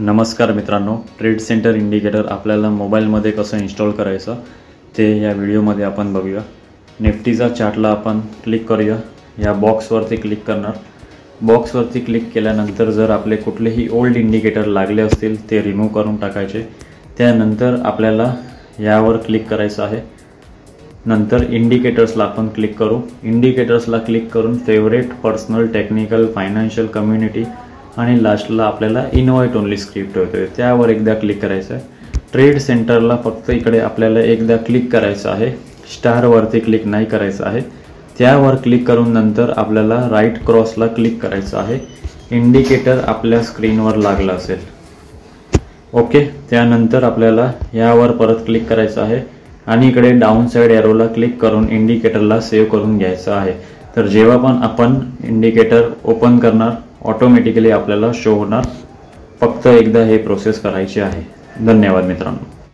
नमस्कार मित्रांनो, trade centre indicator आपल्याला मोबाईलमध्ये कसं इन्स्टॉल करायचं ते या व्हिडिओमध्ये आपण बघूया। निफ्टीचा चार्टला आपण क्लिक करूया। या बॉक्सवरती क्लिक करणार। बॉक्सवरती क्लिक केल्यानंतर जर आपले कुठलेही ओल्ड इंडिकेटर लागले असतील ते रिमूव्ह करून टाकायचे। त्यानंतर आपल्याला यावर क्लिक करायचं आहे। नंतर इंडिकेटर्सला आपण क्लिक करू। इंडिकेटर्सला क्लिक करून favourite, personal, technical, financial, community आणि लास्टला आपल्याला इन्व्हाइट ओनली स्क्रिप्ट होते त्यावर एकदा क्लिक करायचं आहे। ट्रेड सेंटरला फक्त इकडे आपल्याला एकदा क्लिक करायचं आहे, स्टारवरती क्लिक नाही करायचं आहे। त्यावर क्लिक करून नंतर आपल्याला राईट क्रॉसला क्लिक करायचं आहे। इंडिकेटर आपल्या स्क्रीनवर लागला असेल। ओके, त्यानंतर आपल्याला यावर परत क्लिक करायचं आहे आणि इकडे डाऊन साइड एरोला क्लिक करून इंडिकेटरला सेव्ह करून घ्यायचं आहे। तर जेव्हा पण आपण इंडिकेटर ओपन करणार ऑटोमॅटिकली आपल्याला शो होणार। फक्त एकदा हे प्रोसेस करायची आहे। धन्यवाद मित्रांनो।